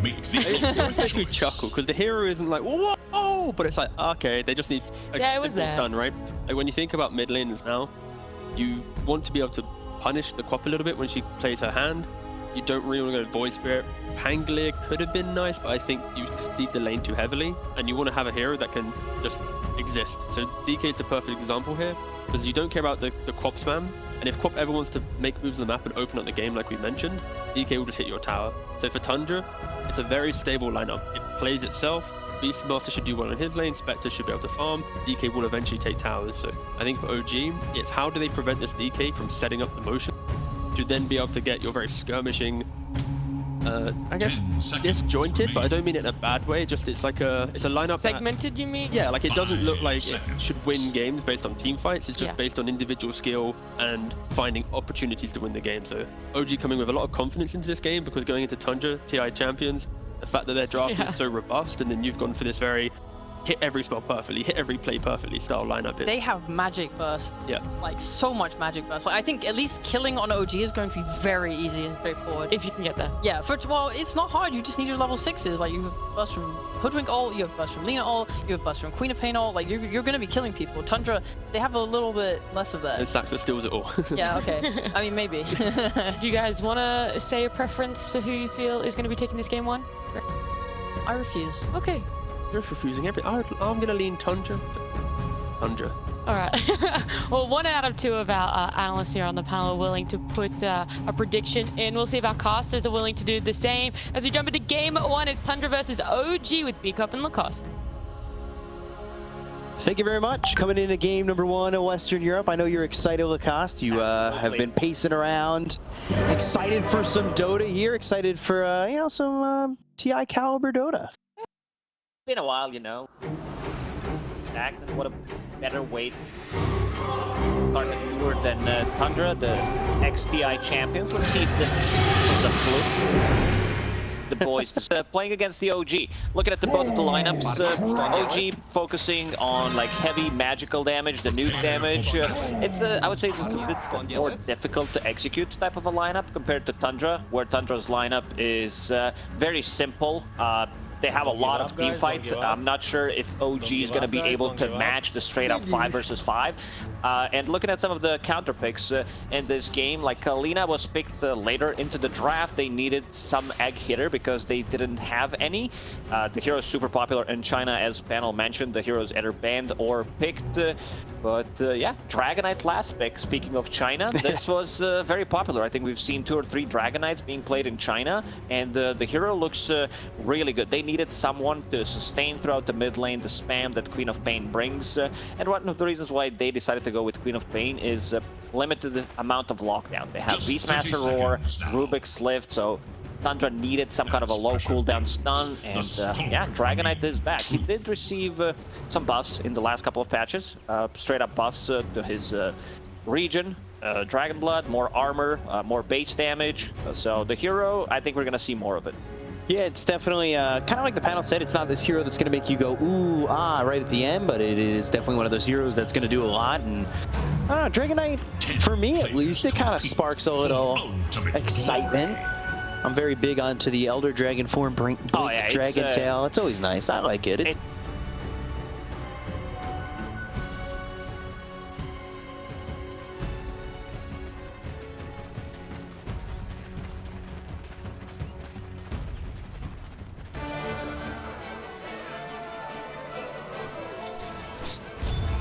It always makes me chuckle because the hero isn't like whoa, but it's like okay, they just need a simple stun, right? Like when you think about mid laners now, you want to be able to punish the Quap a little bit when she plays her hand. You don't really want to go Void Spirit. Pangolier could have been nice, but I think you feed the lane too heavily, and you want to have a hero that can just exist. So DK is the perfect example here, because you don't care about the Quap spam, and if Quap ever wants to make moves on the map and open up the game like we mentioned, DK will just hit your tower. So for Tundra, it's a very stable lineup. It plays itself. Beastmaster should do well in his lane, Spectre should be able to farm, DK will eventually take towers. So I think for OG, it's how do they prevent this DK from setting up the motion to then be able to get your very skirmishing, I guess disjointed, but I don't mean it in a bad way. Just it's a lineup segmented. You mean? Yeah, like it doesn't look like it should win games based on team fights. It's just based on individual skill and finding opportunities to win the game. So OG coming with a lot of confidence into this game, because going into Tundra TI champions, the fact that their draft is so robust, and then you've gone for this very hit every spell perfectly, hit every play perfectly style lineup. They have magic burst. Yeah. Like so much magic burst. Like, I think at least killing on OG is going to be very easy and straightforward. If you can get there. Yeah, well, it's not hard. You just need your level 6s. Like you have burst from Hoodwink ult, you have burst from Lina ult, you have burst from Queen of Pain ult. Like you're going to be killing people. Tundra, they have a little bit less of that. And Saxa steals it all. Yeah, okay. I mean, maybe. Do you guys want to say a preference for who you feel is going to be taking this game one? I refuse. Okay. You're refusing everything. I'm gonna lean Tundra. Tundra. All right. Well, 1 out of 2 of our analysts here on the panel are willing to put a prediction in. We'll see if our casters are willing to do the same. As we jump into game 1, it's Tundra versus OG with B-Cup and Lacoste. Thank you very much. Coming into game number 1 in Western Europe. I know you're excited, Lacoste. You have been pacing around. Excited for some Dota here. Excited for, you know, some TI caliber Dota. Been a while, you know. What a better way to start the tour than Tundra, the ex-TI champions. Let's see if this was a fluke. The boys playing against the OG. Looking at both of the lineups, OG focusing on like heavy magical damage, the nuke damage. I would say it's a bit more difficult to execute type of a lineup compared to Tundra, where Tundra's lineup is very simple. They have a lot of team fight. I'm not sure if OG is going to be able to match the straight up 5 versus 5. And looking at some of the counter picks in this game, like Lina was picked later into the draft. They needed some egg hitter because they didn't have any. The hero is super popular in China, as panel mentioned. The hero is either banned or picked. Yeah, Dragonite last pick. Speaking of China, this was very popular. I think we've seen 2 or 3 Dragonites being played in China, and the hero looks really good. They needed someone to sustain throughout the mid lane, the spam that Queen of Pain brings. And one of the reasons why they decided to go with Queen of Pain is limited amount of lockdown. They have Beastmaster Roar, Rubik's Lift, so Tundra needed some kind of a low cooldown stun, and yeah, Dragonite is back. He did receive some buffs in the last couple of patches, straight up buffs to his region. Dragon Blood, more armor, more base damage. So the hero, I think we're gonna see more of it. Yeah, it's definitely kind of like the panel said. It's not this hero that's going to make you go ooh ah right at the end, but it is definitely one of those heroes that's going to do a lot. And I don't know, Dragonite, for me at least, it kind of sparks a little excitement. I'm very big onto the Elder Dragon form, Dragon Tail. It's always nice. I like it.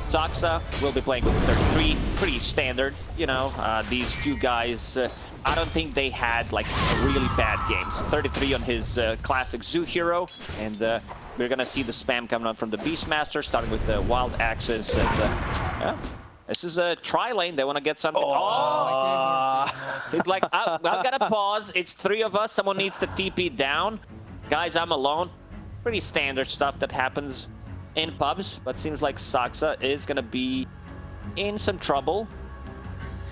Saxa will be playing with 33, pretty standard, you know. These two guys, I don't think they had like really bad games. 33 on his classic Zoo hero, and we're gonna see the spam coming on from the Beastmaster, starting with the Wild Axes. And yeah, this is a tri lane. They want to get something. He's like, I've got to pause. It's 3 of us. Someone needs to TP down. Guys, I'm alone. Pretty standard stuff that happens in pubs, but seems like Saxa is gonna be in some trouble.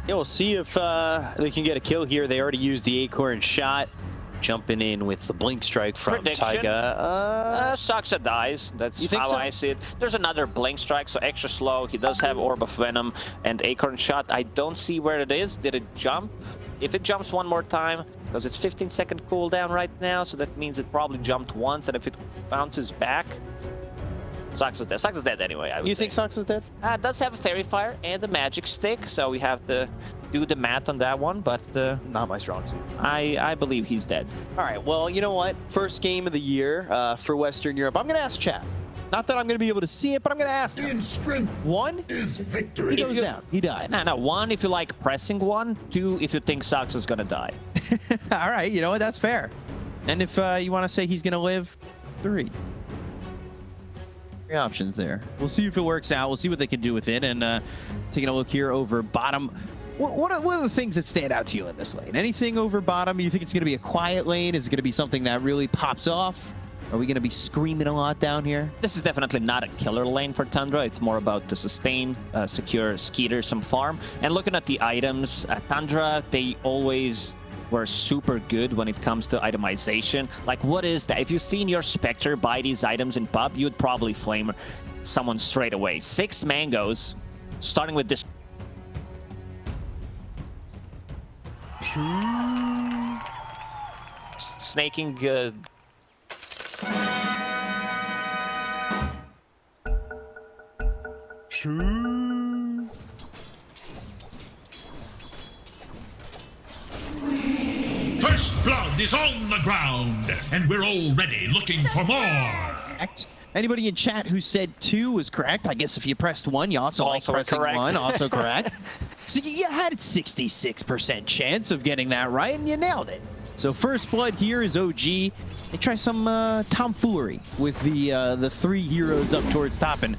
Yeah, we'll see if they can get a kill here. They already used the Acorn shot. jumping in with the blink strike from Prediction. Taiga. Saksa dies. That's You think how so? I see it. There's another blink strike, so extra slow. He does have Orb of Venom and Acorn Shot. I don't see where it is. Did it jump? If it jumps one more time, because it's 15-second cooldown right now, so that means it probably jumped once, and if it bounces back, Sox is dead. Sox is dead anyway, I would You say. think Sox is dead? It does have a Fairy Fire and a Magic Stick, so we have to do the math on that one, but Not my strong suit. I believe he's dead. All right, well, you know what? First game of the year for Western Europe. I'm going to ask chat. Not that I'm going to be able to see it, but I'm going to ask them. In strength One, is victory. he goes down. He dies. No, one, if you like pressing one. Two, if you think Sox is gonna die. All right, you know what? That's fair. And if you want to say he's going to live, three options there. We'll see if it works out. We'll see what they can do with it. And taking a look here over bottom. What are the things that stand out to you in this lane? Anything over bottom? You think it's going to be a quiet lane? Is it going to be something that really pops off? Are we going to be screaming a lot down here? This is definitely not a killer lane for Tundra. It's more about the sustain, secure Skeeter, some farm. And looking at the items, Tundra, they always were super good when it comes to itemization. Like, what is that? If you've seen your Spectre buy these items in pub, you'd probably flame someone straight away. 6 mangoes, starting with this. Snaking First blood is on the ground, and we're already looking for more. Correct. Anybody in chat who said 2 was correct? I guess if you pressed 1, you also like Also pressing correct. 1. Also correct. So you had a 66% chance of getting that right, and you nailed it. So first blood here is OG. They try some tomfoolery with the 3 heroes up towards top, and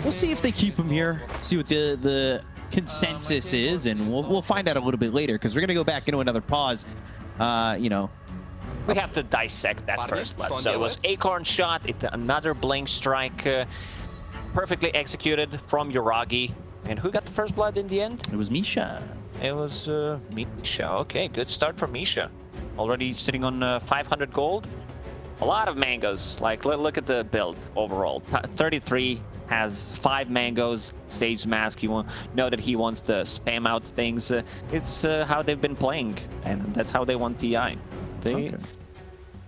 we'll see if they keep them here. See what the consensus is, and we'll find out a little bit later because we're gonna go back into another pause. You know. We have to dissect that first blood. So it was Acorn Shot, another Blink Strike, perfectly executed from Yuragi. And who got the first blood in the end? It was Misha. It was Misha. Okay, good start for Misha. Already sitting on 500 gold. A lot of mangoes. Like, look at the build overall. 33 has 5 mangoes, Sage Mask. You know that he wants to spam out things. It's how they've been playing, and that's how they won TI.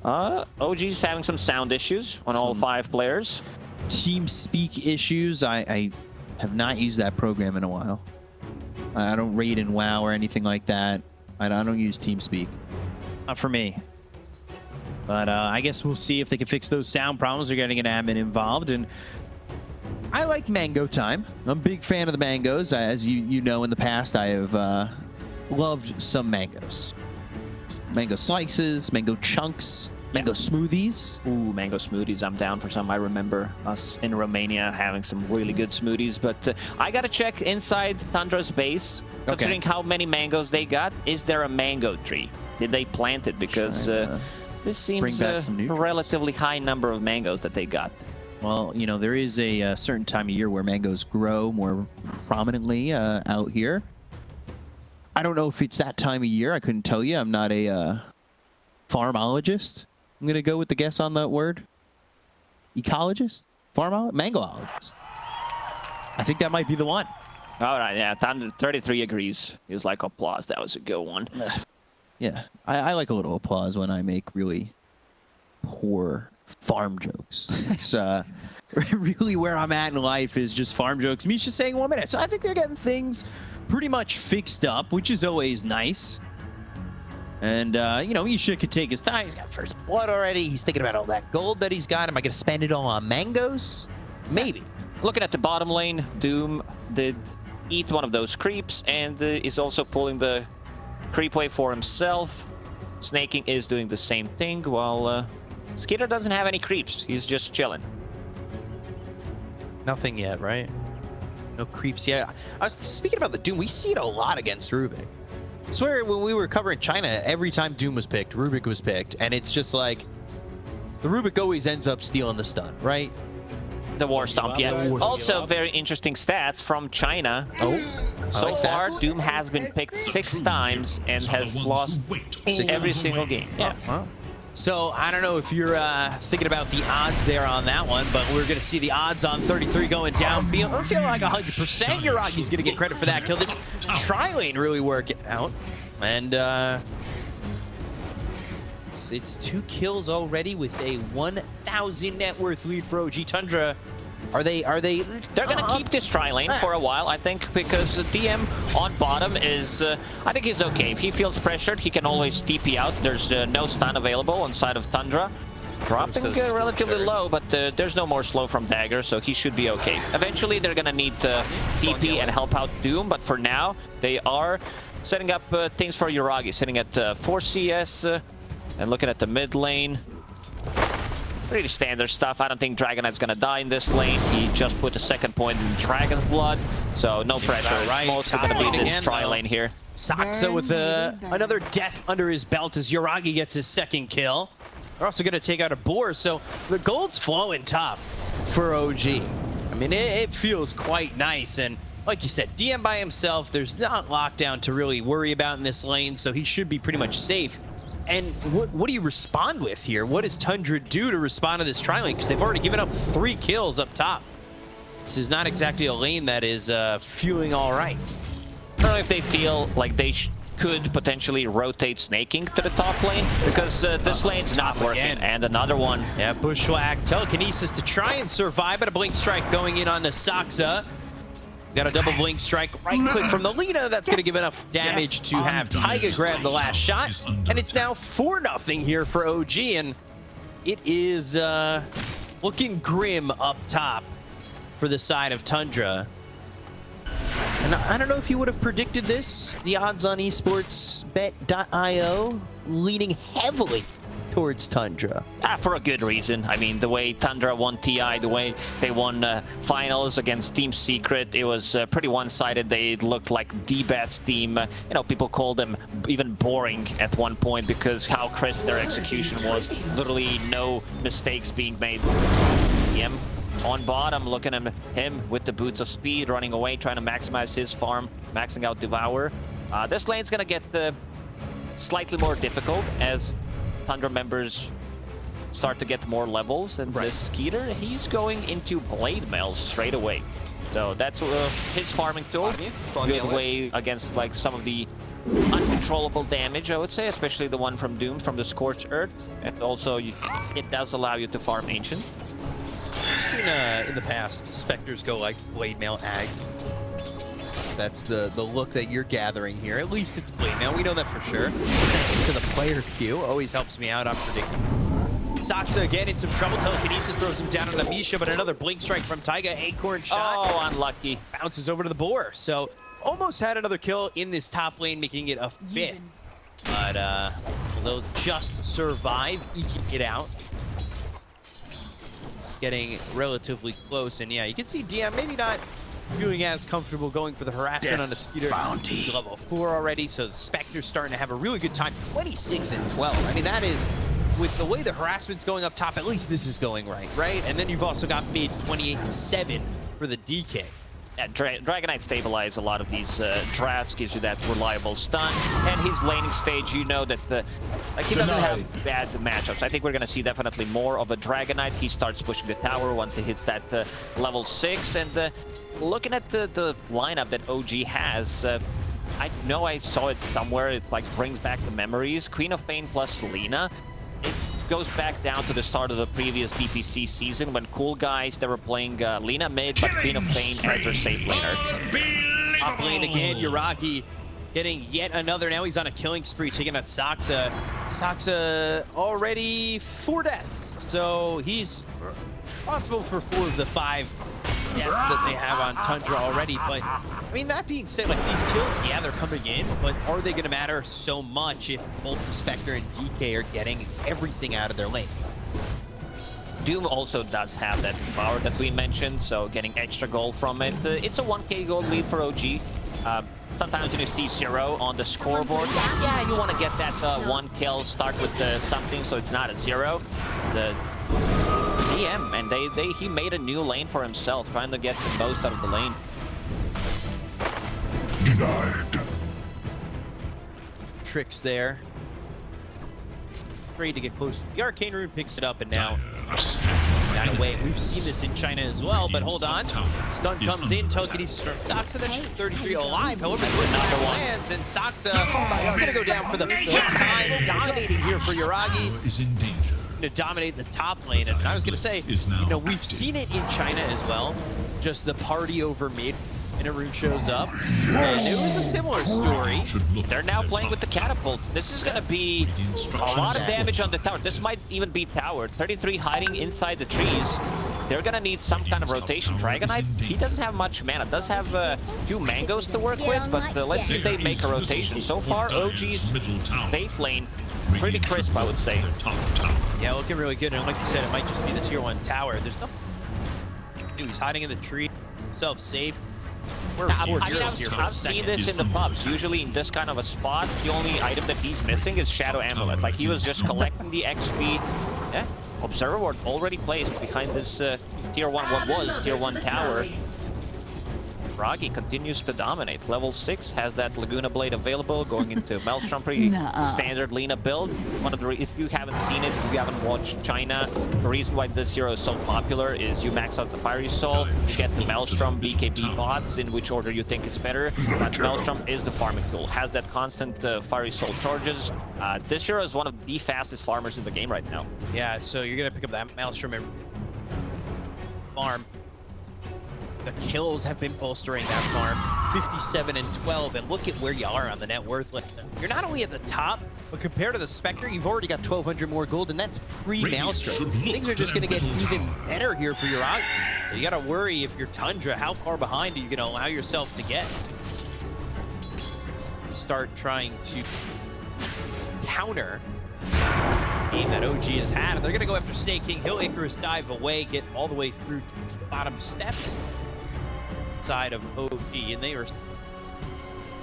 OG's having some sound issues on all 5 players. Team speak issues. I have not used that program in a while. I don't raid in WoW or anything like that. I don't use TeamSpeak. Not for me. But I guess we'll see if they can fix those sound problems. They're getting an admin involved, and I like mango time. I'm a big fan of the mangoes. As you know, in the past, I have loved some mangoes. Mango slices, mango chunks, mango smoothies. Ooh, mango smoothies. I'm down for some. I remember us in Romania having some really good smoothies. But I got to check inside Tundra's base. Considering how many mangoes they got, is there a mango tree? Did they plant it? Because this seems a relatively high number of mangoes that they got. Well, you know, there is a certain time of year where mangoes grow more prominently out here. I don't know if it's that time of year. I couldn't tell you. I'm not a farmologist. I'm going to go with the guess on that word. Ecologist? Mangoologist. I think that might be the one. All right, yeah, 33 agrees. He was like, applause. That was a good one. Yeah, I like a little applause when I make really poor farm jokes. It's really where I'm at in life is just farm jokes. Misha's saying 1 minute. So I think they're getting things pretty much fixed up, which is always nice. And, you know, Misha could take his time. He's got first blood already. He's thinking about all that gold that he's got. Am I going to spend it all on mangoes? Maybe. Looking at the bottom lane, Doom did eat one of those creeps and is also pulling the creep wave for himself. Snaking is doing the same thing, while Skeeter doesn't have any creeps. He's just chilling. Nothing yet, right? No creeps yet. I was speaking about the Doom. We see it a lot against Rubik. I swear when we were covering China, every time Doom was picked, Rubik was picked. And it's just like, the Rubik always ends up stealing the stun, right? The War Stomp, yeah. Also, very interesting stats from China. Oh. So far, Doom has been picked 6 times and has lost every single game. Yeah. Wow. So I don't know if you're thinking about the odds there on that one, but we're going to see the odds on 33 going down. I feel like 100% Yuragi's going to get credit for that kill. This tri-lane really working out. And it's 2 kills already with a 1,000 net worth lead for OG. Tundra, They're gonna keep this tri-lane for a while, I think, because DM on bottom is, I think he's okay. If he feels pressured, he can always TP out. There's no stun available on side of Tundra. Dropping relatively low, but there's no more slow from Dagger, so he should be okay. Eventually, they're gonna need TP and help out Doom, but for now, they are setting up things for Yuragi, sitting at 4 CS and looking at the mid lane. Pretty standard stuff. I don't think Dragon Knight's gonna die in this lane. He just put a second point in Dragon's Blood, so no pressure. It's mostly gonna be this tri-lane here. Saksa with another death under his belt as Yuragi gets his 2nd kill. They're also gonna take out a boar, so the gold's flowing top for OG. I mean, it feels quite nice, and like you said, DM by himself, there's not lockdown to really worry about in this lane, so he should be pretty much safe. And what do you respond with here? What does Tundra do to respond to this tri-lane? Because they've already given up 3 kills up top. This is not exactly a lane that is feeling all right. I don't know if they feel like they could potentially rotate snaking to the top lane, because this lane's not working. Again. And another one. Yeah, Bushwhack, telekinesis to try and survive, but a blink strike going in on the Saksa. Got a double blink strike, right click from the Lina. That's going to give enough damage to have Taiga grab the last shot. And it's now 4-0 here for OG. And it is looking grim up top for the side of Tundra. And I don't know if you would have predicted this. The odds on esportsbet.io leaning heavily towards Tundra. For a good reason. I mean, the way Tundra won TI, the way they won finals against Team Secret, it was pretty one-sided. They looked like the best team. You know, people called them even boring at one point because how crisp their execution was. Literally no mistakes being made. DM on bottom, looking at him with the boots of speed, running away, trying to maximize his farm, maxing out Devour. This lane's gonna get slightly more difficult as Tundra members start to get more levels, and this Skeeter, he's going into Blade Mail straight away. So that's his farming tool. Good way against like some of the uncontrollable damage, I would say, especially the one from Doom, from the Scorched Earth. And also, it does allow you to farm Ancient. I've seen in the past Spectres go like Blade Mail Ags. That's the look that you're gathering here. At least it's Blade Mail. We know that for sure. Thanks to the player queue. Always helps me out. I'm predicting. Saksa again in some trouble. Telekinesis throws him down on Amisha, but another blink strike from Taiga. Acorn shot. Oh, unlucky. Bounces over to the boar. So almost had another kill in this top lane, making it a 5th. But they'll just survive, eking it out. Getting relatively close. And yeah, you can see DM maybe not feeling as comfortable going for the harassment on the Skeeter. He's level 4 already, so the Spectre's starting to have a really good time. 26 and 12. I mean, that is, with the way the harassment's going up top, at least this is going right? And then you've also got mid 28 and 7 for the DK. Yeah, Dragon Knight stabilize a lot of these Dras, gives you that reliable stun, and his laning stage, you know that he doesn't have bad matchups. I think we're gonna see definitely more of a Dragon Knight. He starts pushing the tower once he hits that level 6, and looking at the lineup that OG has, I know I saw it somewhere. It like brings back the memories. Queen of Pain plus Lina. It goes back down to the start of the previous DPC season when cool guys, they were playing Lina mid, but Queen of Pain as their safe laner. Top lane again, Yuragi getting yet another. Now he's on a killing spree, taking out Saksa. Saksa already 4 deaths, so he's responsible for 4 of the 5 deaths that they have on Tundra already. But I mean, that being said, like these kills, yeah, they're coming in, but are they going to matter so much if both Spectre and DK are getting everything out of their lane? Doom also does have that power that we mentioned, so getting extra gold from it. It's a 1k gold lead for OG. Sometimes when you see 0 on the scoreboard, yeah, you want to get that 1 kill, start with something so it's not a 0. The DM, and he made a new lane for himself, trying to get the most out of the lane. denied. Tricks there. Afraid to get close. The Arcane Rune picks it up, and now that away. We've seen this in China as well, but hold on. Stun comes in, telekinesis from Saksa, then 33 alive. However, the lands, and Saksa is going to go down for the fifth time, dominating here for Yuragi. Is in danger. To dominate the top lane, and I was going to say, you know, we've seen it in China as well. Just the party over mid, and a rune shows up, and it was a similar story. They're now playing with the catapult. This is going to be a lot of damage on the tower. This might even be tower. 33 hiding inside the trees. They're going to need some kind of rotation. Dragonite, he doesn't have much mana. Does have 2 mangoes to work with, but let's see if they make a rotation. So far, OG's safe lane, pretty crisp, I would say. Yeah, looking really good, and like you said, it might just be the tier 1 tower. There's nothing. He's hiding in the tree, himself safe. I've seen this in the pubs. Usually in this kind of a spot, the only item that he's missing is Shadow Amulet. Like, he was just collecting the XP. Yeah, Observer Ward already placed behind this tier 1, what was tier 1 tower. Froggy continues to dominate. Level 6 has that Laguna Blade available, going into Maelstrom, pretty standard Lina build. One of the, if you haven't seen it, if you haven't watched China, the reason why this hero is so popular is you max out the Fiery Soul, you get the Maelstrom BKB bots, in which order you think it's better, but Maelstrom is the farming tool, has that constant Fiery Soul charges. This hero is one of the fastest farmers in the game right now. Yeah, so you're gonna pick up that Maelstrom and farm. The kills have been bolstering that farm, 57 and 12, and look at where you are on the net worth list. You're not only at the top, but compared to the Spectre, you've already got 1,200 more gold, and that's pre-Maelstrom. Things are just going to get even better here for your Yuragi. So you got to worry if you're Tundra, how far behind are you going to allow yourself to get? Start trying to counter game that OG has had, and they're going to go after Staking. He'll Icarus dive away, get all the way through to the bottom steps side of OG, and they were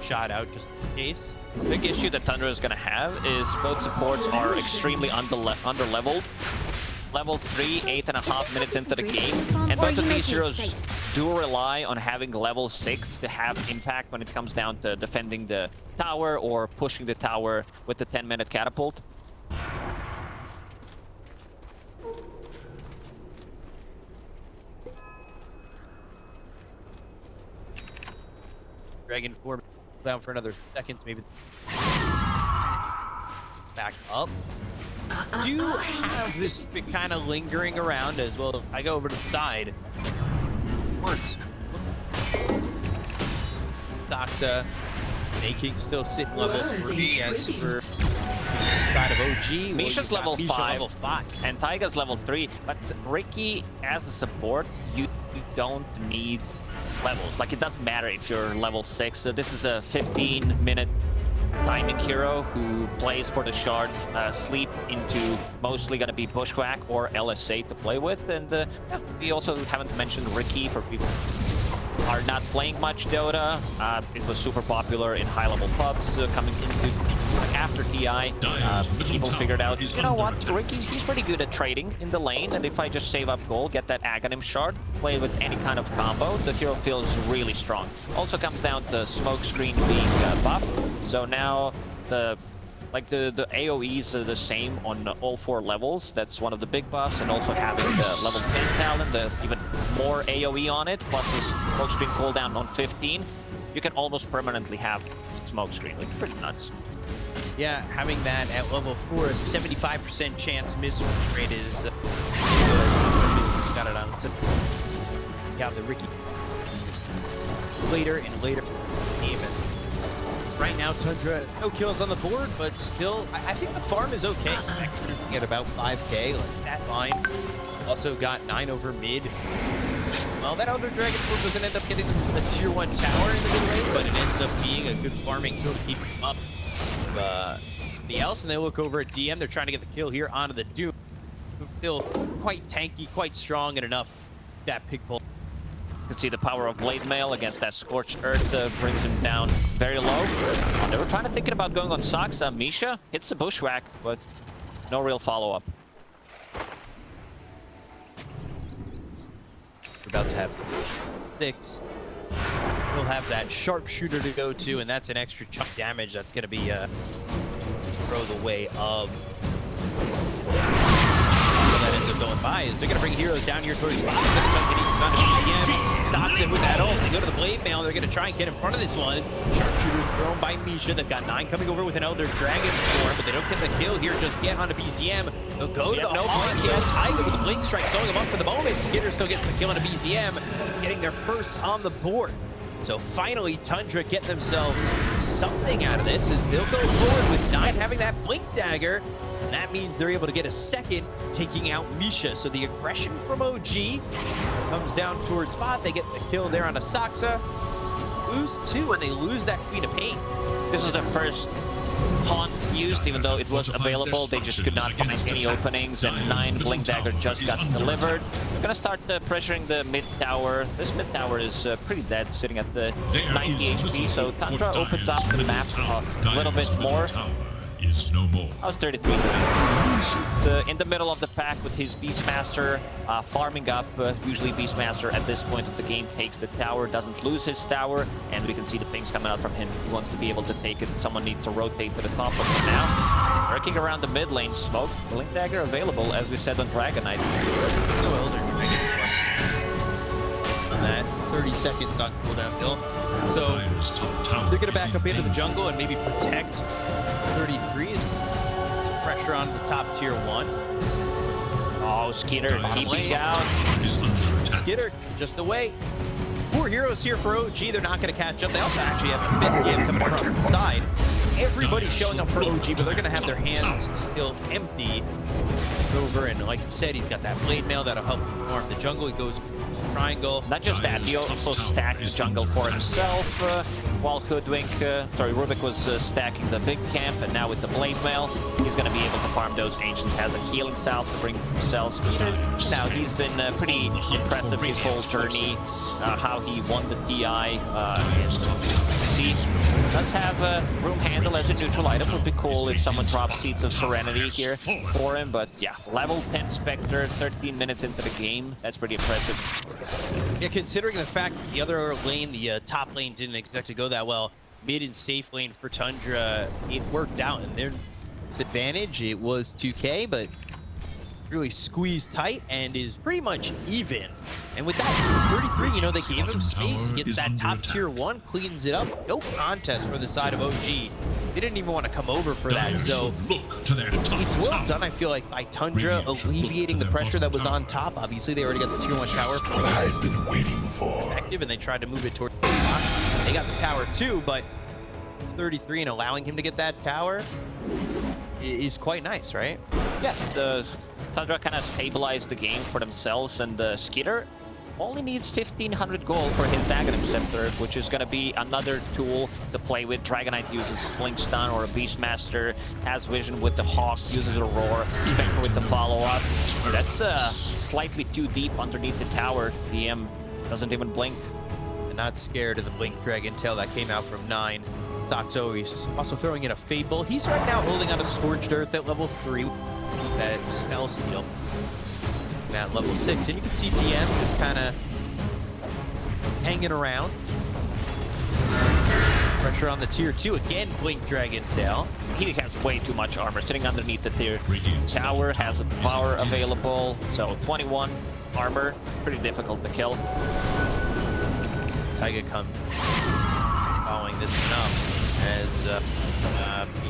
shot out just in case. The big issue that Tundra is going to have is both supports are extremely under-leveled. Level 3, 8.5 minutes into the game, and both of these heroes do rely on having level 6 to have impact when it comes down to defending the tower or pushing the tower with the 10-minute catapult. Dragon 4 down for another second, maybe. Back up. Do have this kind of lingering around as well. I go over to the side. Works. Doxa making still sitting level 3 as for side of OG. Misha's level 5 and Taiga's level 3, but Ricky as a support, you don't need levels. Like, it doesn't matter if you're level 6. This is a 15-minute timing hero who plays for the shard, sleep into mostly going to be Bushwhack or LSA to play with, and yeah, we also haven't mentioned Ricky for people who are not playing much Dota. It was super popular in high-level pubs coming into after TI. People figured out, you know what, Ricky, he's pretty good at trading in the lane, and if I just save up gold, get that Aghanim shard, play with any kind of combo, the hero feels really strong. Also comes down to Smokescreen being buffed, so now the AoEs are the same on all 4 levels. That's one of the big buffs, and also having the level 10 talent, the even more AoE on it, plus this Smokescreen cooldown on 15, you can almost permanently have Smokescreen, which is pretty nuts. Yeah, having that at level 4, a 75% chance miss rate is got it on. So you have the Ricky later and later game. Right now, Tundra, no kills on the board, but still, I think the farm is okay. Spectre at about 5k, like that line. Also got 9 over mid. Well, that other Dragon Force doesn't end up getting the tier 1 tower in the mid lane, but it ends up being a good farming kill to keep him up. The else, and they look over at DM. They're trying to get the kill here onto the Doom. Still quite tanky, quite strong, and enough that pig pull. You can see the power of Blade Mail against that Scorched Earth brings him down very low. They were trying to think about going on Saksa. Misha hits the Bushwhack, but no real follow-up. We're about to have 6. he'll have that sharpshooter to go to, and that's an extra chunk damage that's going to be throw the way of. That ends up going by is they're going to bring heroes down here towards the Soxin with that ult. They go to the blade mail. They're going to try and get in front of this one. Sharpshooter thrown by Misha. They've got 9 coming over with an Elder Dragon form, but they don't get the kill here just yet onto BCM. They'll go to the Hawk. Tiger with the Blink Strike, sewing him up for the moment. Skitter still gets the kill onto BCM, getting their first on the board. So finally, Tundra get themselves something out of this as they'll go forward with 9 having that Blink Dagger. And that means they're able to get a second, taking out Misha. So the aggression from OG comes down towards bot. They get the kill there on a Saxa. Lose 2, and they lose that Queen of Pain. This is the first haunt used, even though it was available. They just could not find any openings, and 9 Blink Dagger just got delivered. We're gonna start pressuring the mid tower. This mid tower is pretty dead, sitting at the 90 HP, so Tundra opens up the map a little bit more. Is no more. I was 33. In the middle of the pack with his Beastmaster farming up. Usually Beastmaster at this point of the game takes the tower, doesn't lose his tower, and we can see the pings coming out from him. He wants to be able to take it. Someone needs to rotate to the top of him now. Working around the mid lane, smoke, Blink Dagger available, as we said on Dragonite. No Elder Dragon on that 30 seconds on cooldown still. So they're gonna back up into the jungle and maybe protect 33 and pressure on the top tier 1. Oh, Skitter keeping down. Skitter just away. 4 heroes here for OG. They're not going to catch up. They also actually have a mid game coming across the side. Everybody's showing up for OG, but they're going to have their hands still empty. Over, and like you said, he's got that blade mail that'll help him farm the jungle. He goes triangle. Not just that, he also stacked the jungle for himself while Hoodwink, Rubik was stacking the big camp, and now with the blade mail, he's going to be able to farm those ancients. Has a healing salve to bring himself. Now he's been pretty impressive his whole journey, how he won the TI. He does have a room handle as a neutral item. Would be cool if someone drops Seeds of Serenity here for him, but yeah, level 10 Spectre, 13 minutes into the game. That's pretty impressive. Yeah, considering the fact that the other lane, the top lane, didn't expect to go that well, mid and safe lane for Tundra, it worked out. And their advantage, it was 2K, but really squeezed tight and is pretty much even. And with that 33, you know, they gave him space. He gets that top tier 1, cleans it up. No contest for the side of OG. They didn't even want to come over for that, so it's well done, I feel like, by Tundra alleviating the pressure that was on top. Obviously, they already got the tier 1 tower. What I've been waiting for. Effective, and they tried to move it toward the top. They got the tower too, but 33 and allowing him to get that tower is quite nice, right? Yeah, the Tundra kind of stabilized the game for themselves, and the Skitter only needs 1500 gold for his Aghanim Scepter, which is going to be another tool to play with. Dragonite uses Blink Stun, or a Beastmaster has Vision with the Hawk, uses a Roar, Spectre with the follow-up. That's slightly too deep underneath the tower. DM doesn't even blink. And not scared of the Blink Dragon Tail that came out from 9. Toxo, he's also throwing in a Fable. He's right now holding on a Scorched Earth at level 3. That Spell Steal at level 6. And you can see DM just kind of hanging around. Pressure on the tier 2. Again, Blink Dragon Tail. He has way too much armor sitting underneath the tier tower, has a power available, so 21 armor, pretty difficult to kill. Taiga comes following this one up as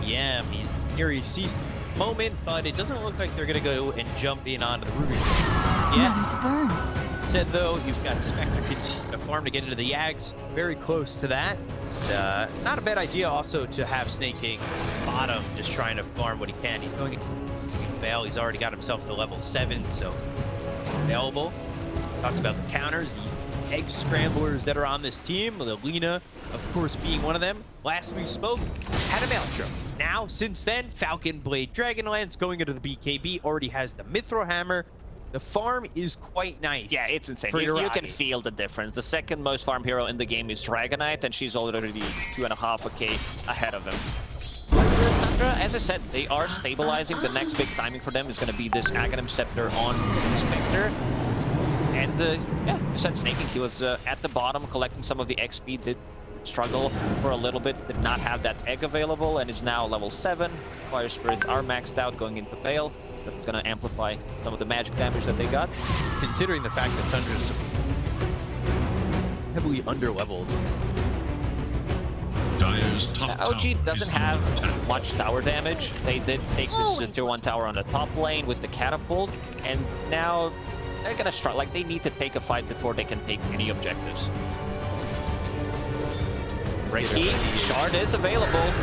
PM, he's near his cease moment, but it doesn't look like they're gonna go and jump in onto the Ruby. Yeah. Said though, you've got Spectre to farm to get into the Yags, very close to that. Not a bad idea also to have Snake King bottom, just trying to farm what he can. He's going to fail. He's already got himself to level 7, so available. Talked about the counters, the egg scramblers that are on this team. The Lina, of course, being one of them. Last we spoke, had a Maelstrom. Now, since then, Falcon Blade Dragonlance going into the BKB already has the Mithril Hammer. The farm is quite nice. Yeah, it's insane. You can feel the difference. The second most farm hero in the game is Dragonite, and she's already 2.5k ahead of him. Tundra, as I said, they are stabilizing. The next big timing for them is going to be this Aghanim Scepter on Spectre. And yeah, you said snaking. He was at the bottom collecting some of the XP, did struggle for a little bit, did not have that egg available, and is now level 7. Fire Spirits are maxed out going into Veil. That's going to amplify some of the magic damage that they got. Considering the fact that Tundra's heavily underleveled. Dire's top OG tower doesn't is have under attack. much tower damage. They did take this tier 1 tower on the top lane with the catapult, and now they're gonna struggle. Like, they need to take a fight before they can take any objectives. Ricky, Shard is available.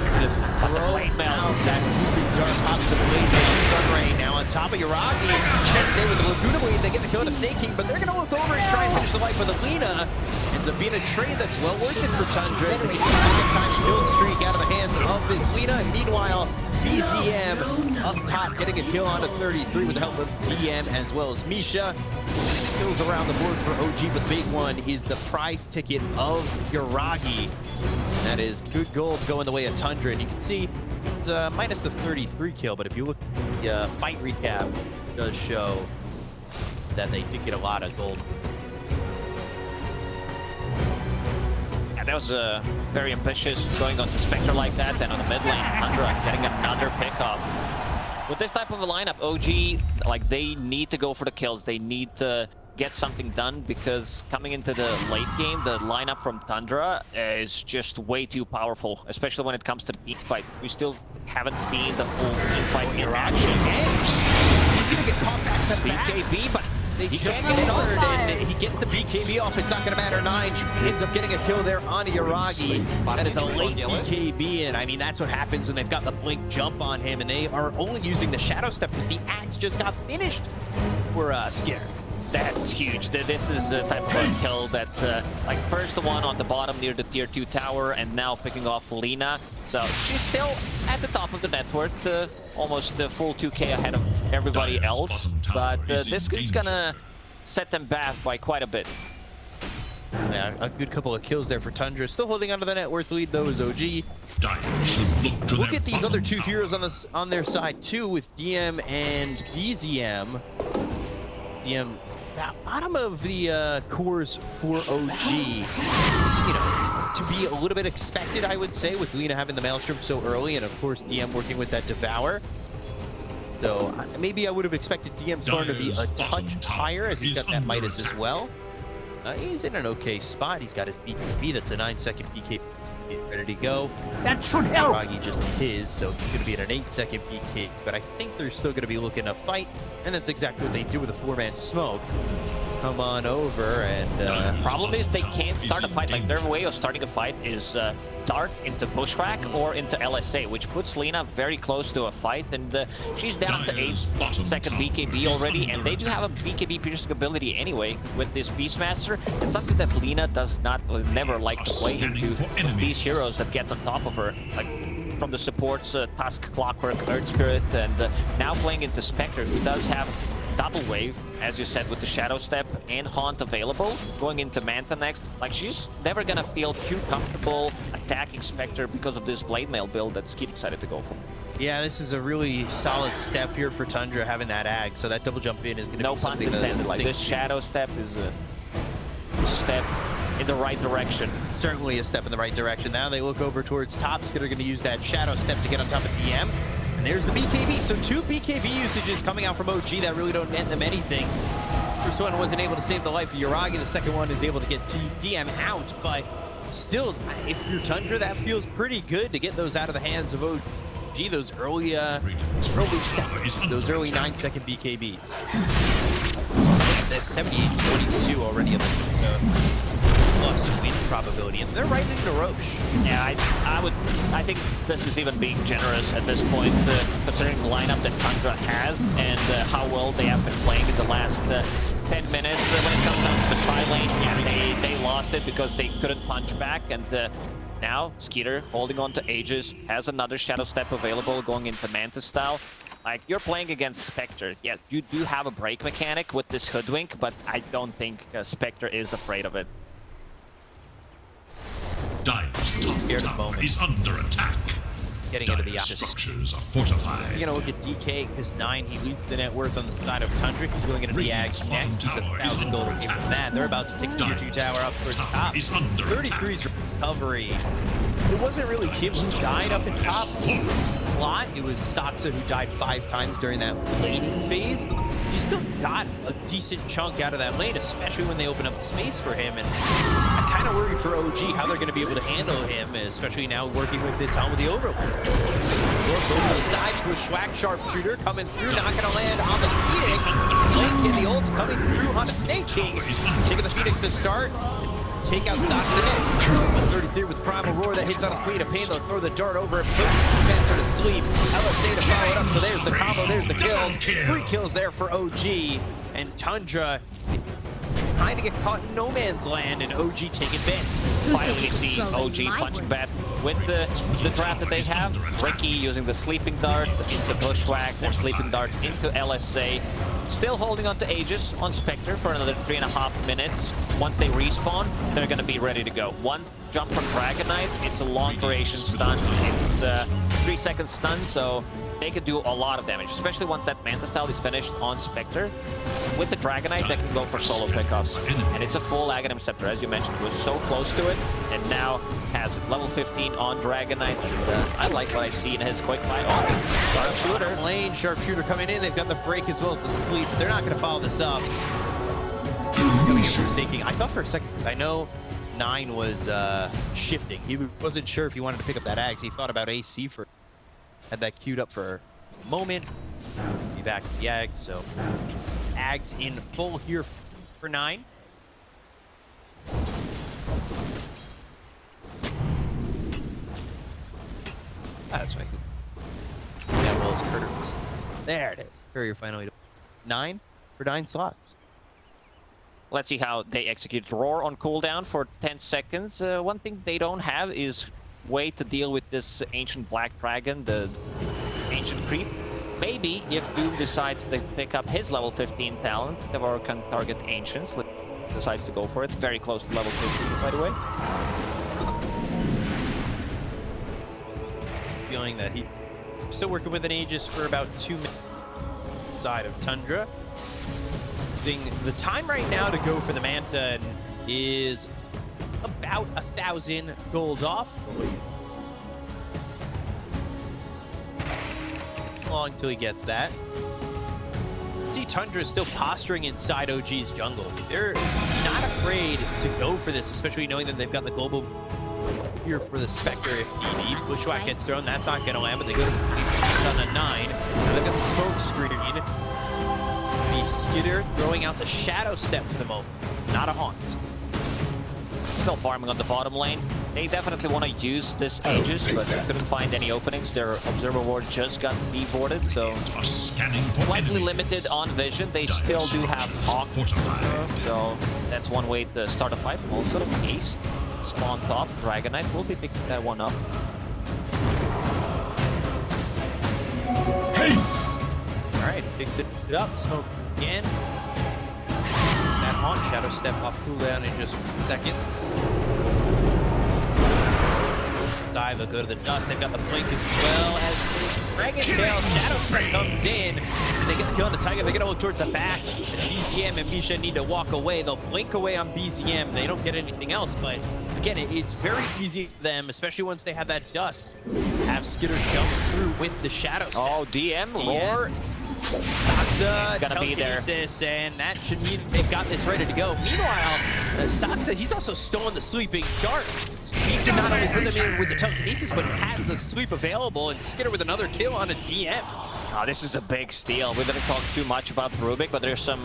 But the blade mail. That super dark pops the blade mail. Sunray now on top of Yuragi. Can't stay with the Laguna Blade. They get the kill on a Snake King, but they're going to look over and try and finish the life with Alina. Ends up being a trade that's well worth it for Tundra. They get the second time kill streak out of the hands of this Lina. And meanwhile, BZM up top getting a kill onto 33 with the help of DM as well as Misha. Kills around the board for OG, but the big one is the prize ticket of Yuragi. That is good gold going the way of Tundra, and you can see it's minus the 33 kill, but if you look at the fight recap, it does show that they did get a lot of gold. Yeah, that was very ambitious going on to Spectre like that, and on the mid lane, Tundra getting another pickup. With this type of a lineup, OG, like, they need to go for the kills. They need to get something done, because coming into the late game, the lineup from Tundra is just way too powerful, especially when it comes to the team fight. We still haven't seen the full team fight in action. He's gonna get caught back to BKB, but he can't get it hard, and he gets the BKB off. It's not gonna matter. 9 ends up getting a kill there on Yuragi. That is a late BKB, and I mean, that's what happens when they've got the blink jump on him, and they are only using the Shadow Step because the axe just got finished for Skitter. That's huge. This is the type of kill that, like, first the one on the bottom near the tier 2 tower, and now picking off Lina. So she's still at the top of the net worth, almost full 2k ahead of everybody else. But this is gonna set them back by quite a bit. Yeah, a good couple of kills there for Tundra. Still holding onto the net worth lead though is OG. Look at these other 2 heroes on their side too, with DM and BZM. DM bottom of the cores for OG. You know, to be a little bit expected, I would say, with Lina having the Maelstrom so early, and of course DM working with that Devour. So maybe I would have expected DM starting to be a touch higher, as he's got that Midas as well. He's in an okay spot. He's got his BKB. That's a 9-second BKB. Ready to go. That should help. Ragi just his, so he's going to be at an 8-second BK, but I think they're still going to be looking to fight, and that's exactly what they do with a 4-man smoke. Come on over, and problem is they can't start a fight. Like, their way of starting a fight is dart into pushback or into LSA, which puts Lina very close to a fight, and she's down to 8-second BKB already, and they do have a BKB piercing ability anyway with this Beastmaster. It's something that Lina does not, never like to play into, with these heroes that get on top of her, like from the supports, Tusk, Clockwork, Earth Spirit, and now playing into Spectre, who does have double wave, as you said, with the Shadow Step and Haunt available, going into Manta next. Like, she's never gonna feel too comfortable attacking Spectre because of this Blade Mail build that Skeet decided to go for. yeah, this is a really solid step here for Tundra, having that ag, so that double jump in is going to be something intended. Like, this Shadow Step is a step in the right direction. Certainly a step in the right direction. Now they look over towards top. Skitter going to use that Shadow Step to get on top of DM. And there's the BKB. So 2 BKB usages coming out from OG that really don't net them anything. First one wasn't able to save the life of Yuragi. The second one is able to get DM out. But still, if you're Tundra, that feels pretty good to get those out of the hands of OG. Those early seconds, those early 9-second BKBs. There's 78-22 already in the plus win probability, and they're right into Roche. Yeah, I think this is even being generous at this point, considering the lineup that Tundra has and how well they have been playing in the last 10 minutes. When it comes down to the tri-lane, yeah, they lost it because they couldn't punch back, and now Skeeter holding on to Aegis, has another Shadow Step available going into Mantis style. Like, you're playing against Spectre. Yes, you do have a break mechanic with this Hoodwink, but I don't think Spectre is afraid of it. Dire's top tower is under attack. getting into the Dire office. structures are fortified. You're gonna look at DK because 9, he leads the net worth on the side of Tundra. He's going into the Radiant's Ag bottom next. He's tower is $1,000 under game attack. from that. They're about to take the tier 2 tower up towards Tower top. is under 33's recovery. It wasn't really him who died up in top a lot. It was Saksa who died 5 times during that laning phase. He still got a decent chunk out of that lane, especially when they open up the space for him. And I kind of worry for OG how they're going to be able to handle him, especially now working with the Tom with the Overlord. Look over to the side to a Schwack sharpshooter coming through, not going to land on the Phoenix. Blink and the ult coming through on a Snake King. Taking the Phoenix to start. Take out Saksa in. 33 with Primal Roar that hits on a Queen of Pain. They'll throw the dart over and puts Spencer to sleep. LSA to follow it up. So there's the combo, there's the kills. 3 kills there for OG. And Tundra trying to get caught in no man's land, and OG take advantage. Finally see OG punching back with the draft that they have. Ricky using the sleeping dart into Bushwhack, then sleeping dart into LSA. Still holding on to Aegis on Spectre for another 3.5 minutes. Once they respawn, they're going to be ready to go. One jump from Dragon Knight, it's a long duration stun. It's 3-second stun, so they could do a lot of damage, especially once that Manta style is finished on Spectre. With the Dragon Knight, they can go for solo pickups. And it's a full Aghanim Scepter, as you mentioned, was so close to it, and now has it. Level 15 on Dragon Knight, and I like what I see in his quick fight. Oh, Sharpshooter. Lane, Sharpshooter coming in. They've got the break as well as the sleep. They're not going to follow this up. Coming in for staking. I thought for a second, because I know 9 was shifting. He wasn't sure if he wanted to pick up that Ags. He thought about AC for... Had that queued up for a moment. Be back to the Ags, so... Ags in full here for 9. That's right. Yeah, well, it's curtains. There it is. Courier finally. 9 for 9 slots. Let's see how they execute Roar on cooldown for 10 seconds. One thing they don't have is way to deal with this Ancient Black Dragon, the Ancient Creep. Maybe if Doom decides to pick up his level 15 talent, Devour can target Ancients, decides to go for it. Very close to level 15, by the way. Feeling that he's still working with an Aegis for about 2 minutes side of Tundra. The time right now to go for the Manta is about 1,000 gold off. Long till he gets that. See, Tundra is still posturing inside OG's jungle. They're not afraid to go for this, especially knowing that they've got the global here for the Spectre if need. Bushwhack gets thrown, that's not gonna land, but they go to the sleep on a 9. Now they've got the smoke screen. The Skitter throwing out the Shadow Step for the moment. Not a Haunt. Still farming on the bottom lane. They definitely want to use this Aegis, but they couldn't find any openings. Their Observer Ward just got deboarded, so slightly limited on vision. They still do have Hawk, so that's one way to start a fight. Also, East, spawn top, Dragon Knight will be picking that one up. Haste! Alright, picks it up, smoke again. That Haunt Shadow Step off cooldown in just seconds. Dive will go to the dust. They've got the blink as well as Dragon Tail. Shadow Step comes in, and they get the kill on the Tiger. They get to look towards the back. And BZM and Misha need to walk away. They'll blink away on BZM. They don't get anything else, but again, it's very easy for them, especially once they have that dust. Have Skitter jump through with the Shadow Step. Oh, DM, Roar. Saksa, it's gonna be there. And that should mean they've got this ready to go. Meanwhile, Saksa, he's also stolen the sleeping dart. He did not only put them in with the telekinesis, but has the sleep available, and Skitter with another kill on a DM. Oh, this is a big steal. We didn't talk too much about Rubik, but there's some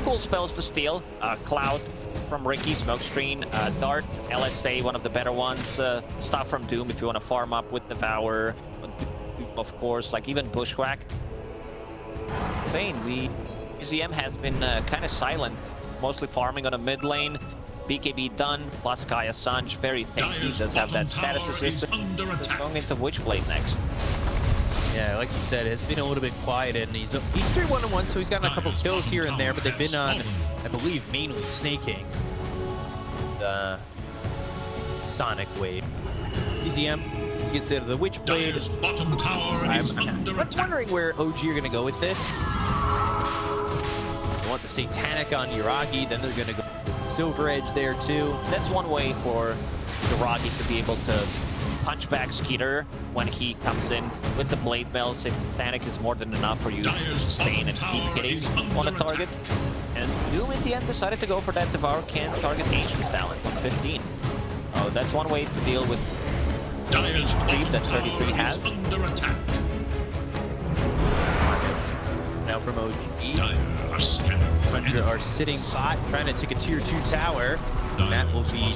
cool spells to steal. Cloud from Ricky, Smokescreen, Dart, LSA, one of the better ones. Stuff from Doom if you want to farm up with Devour, of course, like even Bushwhack. Bane, BZM has been kind of silent, mostly farming on a mid lane. BKB done, plus Kaya Sanj, very tanky, does have that status resistance. Going into Witchblade next. Yeah, like you said, it's been a little bit quiet, and he's 3-1-1, so he's gotten a couple kills here and there, but they've been on, I believe, mainly snaking. The Sonic Wave. BZM gets into the Witchblade. Dire's bottom tower is under I'm attack. wondering where OG are going to go with this. They want the Satanic on Yuragi, then they're going to go with Silver Edge there too. That's one way for Yuragi to be able to punch back Skeeter when he comes in with the Blade Mail. Satanic is more than enough for you to sustain and keep hitting on a target. And Doom in the end decided to go for that Devour can target Ancient's talent on 15. Oh, that's one way to deal with Dire's creep that bottom 33 tower has. is under attack. Now from OG. Dire are scanning for Tundra are sitting bot, trying to take a tier 2 tower. And that will be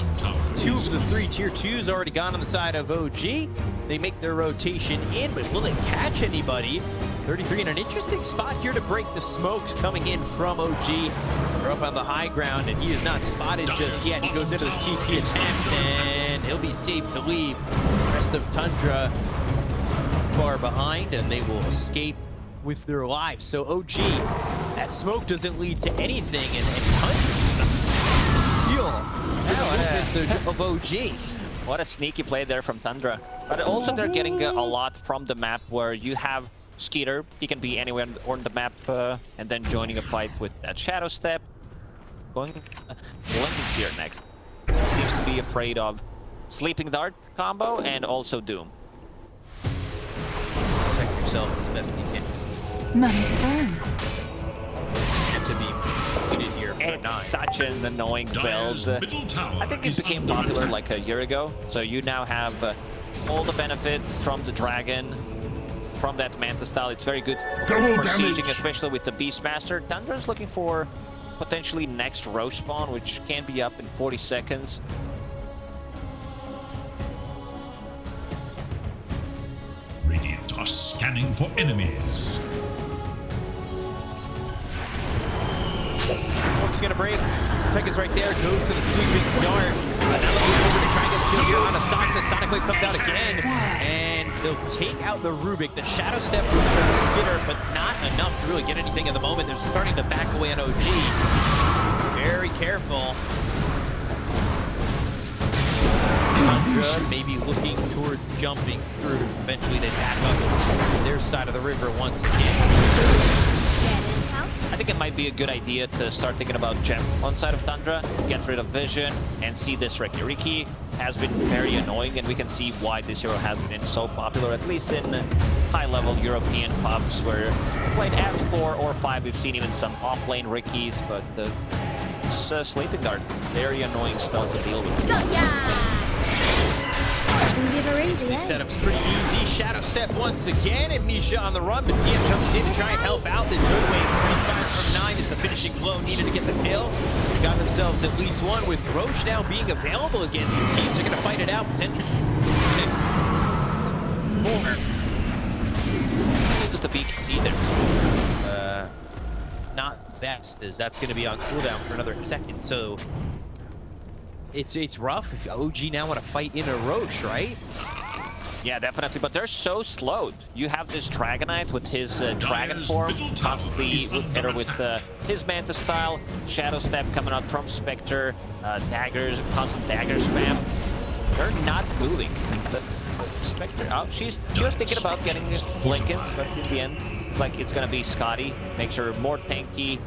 2 of the 3 tier 2s already gone on the side of OG. They make their rotation in, but will they catch anybody? 33 in an interesting spot here to break the smokes coming in from OG. They're up on the high ground, and he is not spotted just yet. He goes into the TP attempt, and he'll be safe to leave. The rest of Tundra far behind, and they will escape with their lives. So OG, that smoke doesn't lead to anything, and Tundra of OG. What a sneaky play there from Tundra. But also they're getting a lot from the map where you have Skeeter. He can be anywhere on the map and then joining a fight with that Shadow Step. Going Lincoln's here next. He seems to be afraid of Sleeping Dart combo and also Doom. Protect yourself as best you can. Money to burn. And to be completed here for It's 9. such an annoying build. Dire's middle tower I think it is became under popular attack. like a year ago. So you now have all the benefits from the Dragon, from that Manta style. It's very good for sieging, especially with the Beastmaster. Tundra's looking for potentially next Roche spawn, which can be up in 40 seconds. Radiant are scanning for enemies. Smoke's gonna break. Pega's right there, goes to the Sleeping Dart. Now they'll move over to try and get the kill here on a Sansa. Sonic Wave comes out again, and they'll take out the Rubik. The Shadow Step was for the Skitter, but not enough to really get anything at the moment. They're starting to back away on OG. Very careful. Tundra maybe looking toward jumping through. Eventually they back up to their side of the river once again. I think it might be a good idea to start thinking about Gem on side of Tundra, get rid of Vision, and see this Riki. Riki has been very annoying, and we can see why this hero has been so popular, at least in high-level European pubs, where played as 4 or 5. We've seen even some off-lane Rikis, but Sleeping Dart, very annoying spell to deal with. Got ya! Things ever easy, This eh? setup's pretty easy. Shadow Step once again, and Misha on the run, but DM comes in to try and help out this Hoodwink. Free fire from 9 is the finishing blow needed to get the kill. They've got themselves at least one, with Roche now being available again. These teams are going to fight it out potentially. 4. Just a peek either. Not best, as that's going to be on cooldown for another second, so it's rough if OG now want to fight in a Roche, right? Yeah, definitely, but they're so slowed. You have this Dragonite with his Dragon form, constantly better with his Manta style, Shadow Step coming out from Spectre, daggers, constant dagger spam. They're not moving. The Spectre, oh, she was thinking about getting Lincoln's, but in the end, it's like it's gonna be Scotty. Makes her more tanky,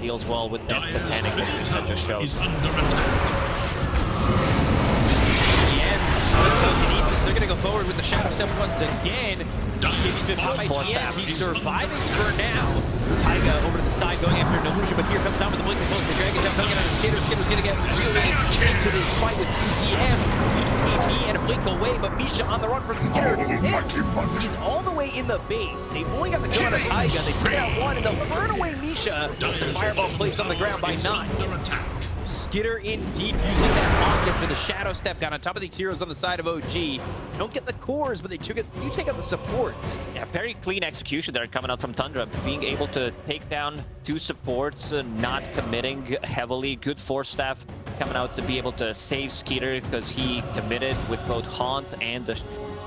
deals well with that Satanic that just showed. They're going to go forward with the Shadow Step once again. He's surviving for now. Taiga over to the side going after Nalusha, but here comes out with the Blink and Close. The Dragon Jump coming out of the Skater. Skater's going to get really into this fight with TCM. AP and a Blink away, but Misha on the run from Skater. He's all the way in the base. They've only got the kill on a Taiga. They took out one, and they'll burn away Misha. The fireball placed on the ground by 9. Skitter in deep, using that Haunted for the Shadow Step. Got on top of these heroes on the side of OG. They don't get the cores, but they took it. You take out the supports. Yeah, very clean execution there coming out from Tundra. Being able to take down 2 supports, not committing heavily. Good Force Staff coming out to be able to save Skeeter because he committed with both Haunt and the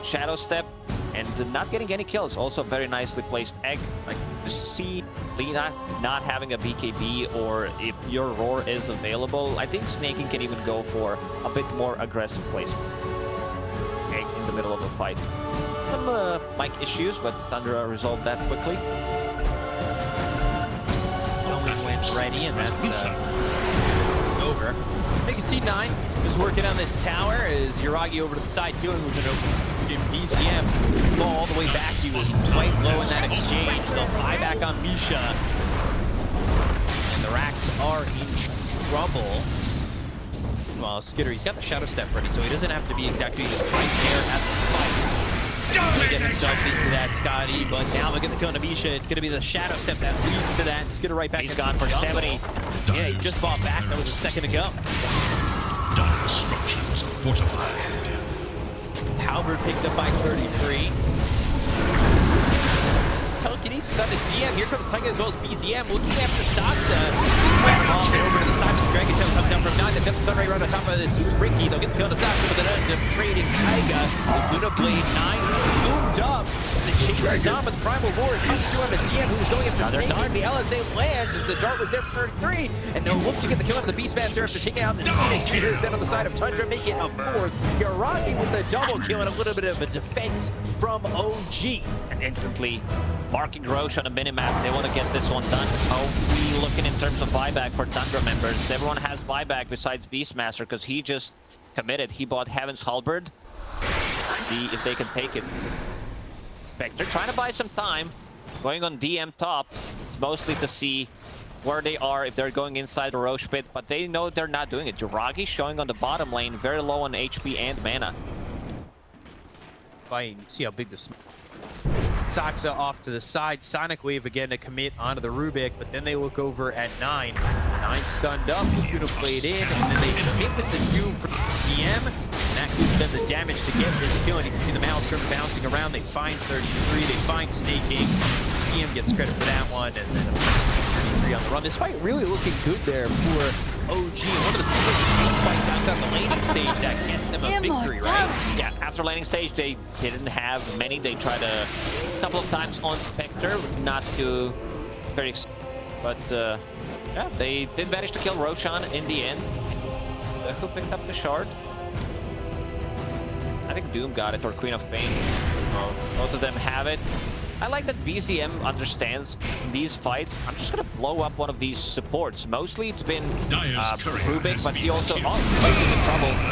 Shadow Step. And not getting any kills. Also very nicely placed egg. Like to see Lina not having a BKB, or if your Roar is available, I think Snaking can even go for a bit more aggressive placement. egg in the middle of the fight. Some mic issues, but Tundra resolved that quickly. Only went ready, and that's over. You can see 9 is working on this tower as Yuragi over to the side dealing with an open BCM. All the way back, he was quite low in that exchange. They'll buy back on Misha. And the Racks are in trouble. Well, Skitter, he's got the Shadow Step ready, so he doesn't have to be exactly right there at the fight. To get himself into that, Scotty, but now they're going to kill Misha. It's going to be the Shadow Step that leads to that. Skitter right back. He's gone for 70. Yeah, he just bought back. That was a second ago. Dark structures are fortified. Halberd picked up by 33. Telekinesis on the DM. Here comes Tiger as well as BZM looking after Saksa. Ball over to the side of the Dragon Tail comes down from 9. They've got the Sunray right on top of this. Ricky, they'll get the kill to Saksa, but they're end up trading Taiga. Luna Blade 9 zoomed up. The chase is on with Primal Lord. Comes through on the DM who's going after the dart. The LSA lands as the dart was there for 33. And they'll look to get the kill on the Beastmaster after taking out the Phoenix Cheaters. Then on the side of Tundra, making a 4th. Yuragi with the double kill and a little bit of a defense from OG. And instantly marking Roche on a minimap. They want to get this one done. How are we looking in terms of buyback for Tundra members? Everyone has buyback besides Beastmaster because he just committed. He bought Heaven's Halberd. See if they can take it. They're trying to buy some time. Going on DM top. It's mostly to see where they are, if they're going inside the Roche pit, but they know they're not doing it. Yuragi showing on the bottom lane, very low on HP and mana. Fine, see how big this. Saksa off to the side. Sonic Wave again to commit onto the Rubik, but then they look over at 9. 9 stunned up, Luna played in, and then they commit with the Doom for DM. And that gives them the damage to get this kill. And you can see the Maelstrom bouncing around. They find 33, they find Snaking. DM gets credit for that one, and then 33 on the run. This fight really looking good there for OG. One of the biggest fights outside the laning stage that gets them a victory, right? Yeah, after laning stage, they didn't have many. They tried a couple of times on Spectre, not too very, but yeah, they did manage to kill Roshan in the end. Who picked up the shard? I think Doom got it, or Queen of Pain. Both of them have it. I like that BZM understands in these fights. I'm just gonna blow up one of these supports. Mostly it's been Rubik, but he also in trouble.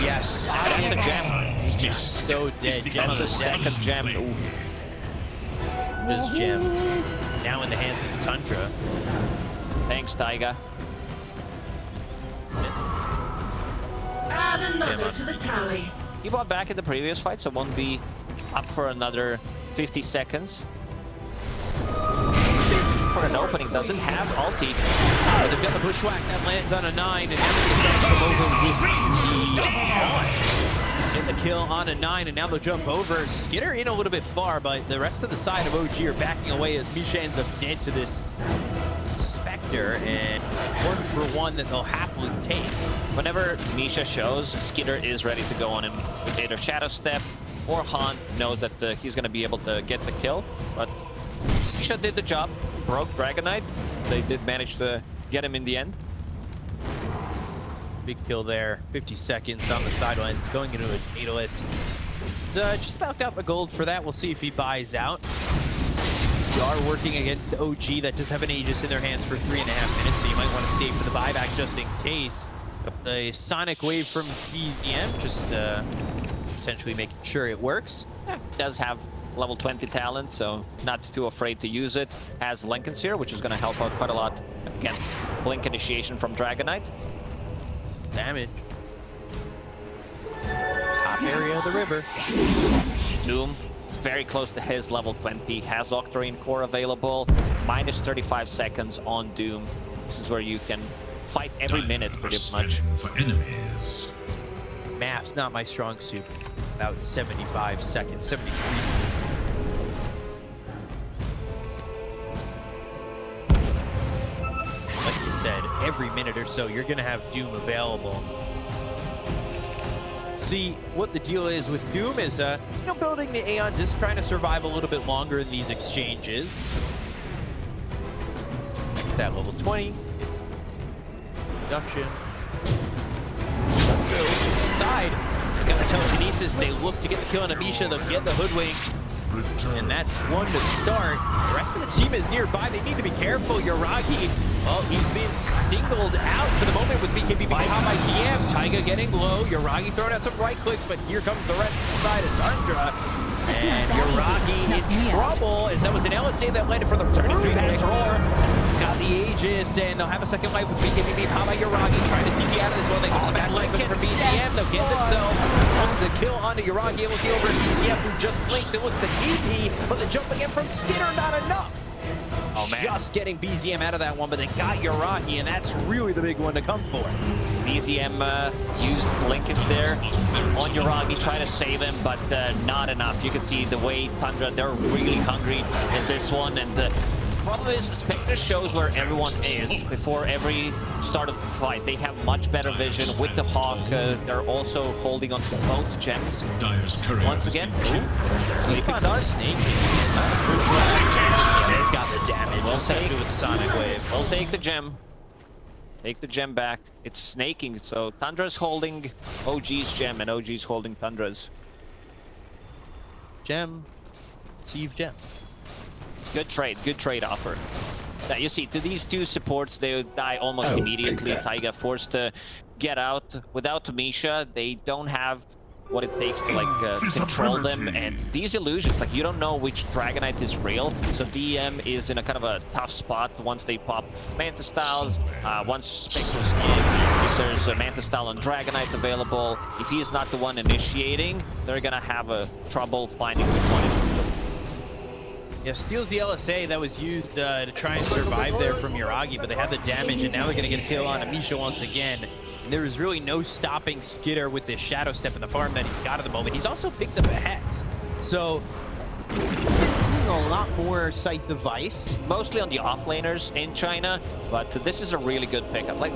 Yes, that's a gem. Just so dead. That's a second gem. Oof. Just gem. Now in the hands of Tundra. Thanks, Taiga. Add another to the tally. He bought back in the previous fight, so won't be up for another 50 seconds. For an opening, doesn't have ulti. But they've got the bushwhack that lands on a 9, and now they're going to come over with the 1. Get the kill on a 9, and now they'll jump over. Skitter in a little bit far, but the rest of the side of OG are backing away as Misha ends up dead to this Spectre, and 1-for-1 that they'll happily take. Whenever Misha shows, Skitter is ready to go on him with either Shadow Step or Han knows that he's going to be able to get the kill, but Misha did the job, broke Dragonite. They did manage to get him in the end. Big kill there, 50 seconds on the sidelines, going into a Daedalus. Just about got the gold for that. We'll see if he buys out. We are working against the OG that just have an Aegis in their hands for 3.5 minutes, so you might want to save for the buyback just in case. The Sonic Wave from BZM, just potentially making sure it works. Yeah, does have level 20 talent, so not too afraid to use it. Has Linken's here, which is going to help out quite a lot. Again, Blink initiation from Dragonite. Damage. Top area of the river. Doom, very close to his level 20. Has Octarine Core available. Minus 35 seconds on Doom. This is where you can fight every minute pretty much. For enemies. Math, not my strong suit. About 75 seconds, 73. Like you said, every minute or so, you're going to have Doom available. See, what the deal is with Doom is, you know, building the Aeon, just trying to survive a little bit longer in these exchanges. That level 20. Reduction. Side. Got the telekinesis. They look to get the kill on Amisha. They'll get the Hoodwink. And that's one to start. The rest of the team is nearby. They need to be careful. Yuragi, well, he's being singled out for the moment with BKB being caught by DM. Taiga getting low. Yuragi throwing out some right clicks, but here comes the rest of the side of Tundra. And Yuragi in trouble, as that was an LSA that landed for the return to 3-back roar. Got the Aegis, and they'll have a second life with BKB being caught by Yuragi, trying to TP out of this one. They got the back leg looking for BZM. They'll get themselves the kill onto Yuragi. Looking over at BZM, who just blinks and looks to TP, but the jump again from Skinner, not enough. Oh, man. Just getting BZM out of that one, but they got Yuragi, and that's really the big one to come for. BZM used Lincolns there on Yuragi, trying to save him, but not enough. You can see the way Tundra, they're really hungry in this one, and the problem is Spectre shows where everyone is before every start of the fight. They have much better vision with the Hawk. They're also holding on to both gems. Once again, Keep on Snake. They've got the damage. We'll take it with the Sonic Wave. We'll take the gem. Take the gem back. It's snaking, so Tundra's holding OG's gem, and OG's holding Tundra's. Gem. Receive gem. Good trade offer. Now, you see, to these two supports, they would die almost immediately. Taiga forced to get out. Without Misha, they don't have what it takes to like control them, and these illusions, like you don't know which Dragonite is real, so DM is in a kind of a tough spot once they pop Manta Styles. Once Spectre's in, if there's a Manta Style on Dragonite available, if he is not the one initiating, they're gonna have a trouble finding which one is real. Yeah, steals the LSA that was used to try and survive there from Yuragi, but they have the damage, and now they're gonna get a kill on Amisha once again. And there is really no stopping Skitter with this Shadow Step in the farm that he's got at the moment. He's also picked up a Hex. So, we've been seeing a lot more Sight Device. Mostly on the offlaners in China, but this is a really good pickup. Like,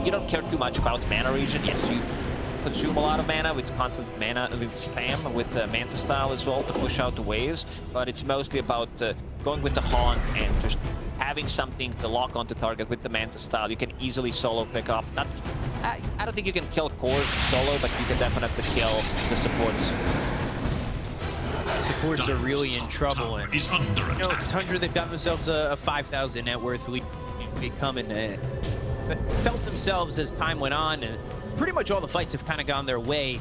you don't care too much about mana regen. Yes, you consume a lot of mana with constant mana with spam with the Manta Style as well to push out the waves, but it's mostly about going with the Haunt and just having something to lock onto target with the Manta Style. You can easily solo pick off. I don't think you can kill cores solo, but you can definitely kill the supports. Supports are really in trouble, and is under you know, attack. Tundra, they've got themselves a 5,000 net worth lead. They come and felt themselves as time went on, and pretty much all the fights have kind of gone their way.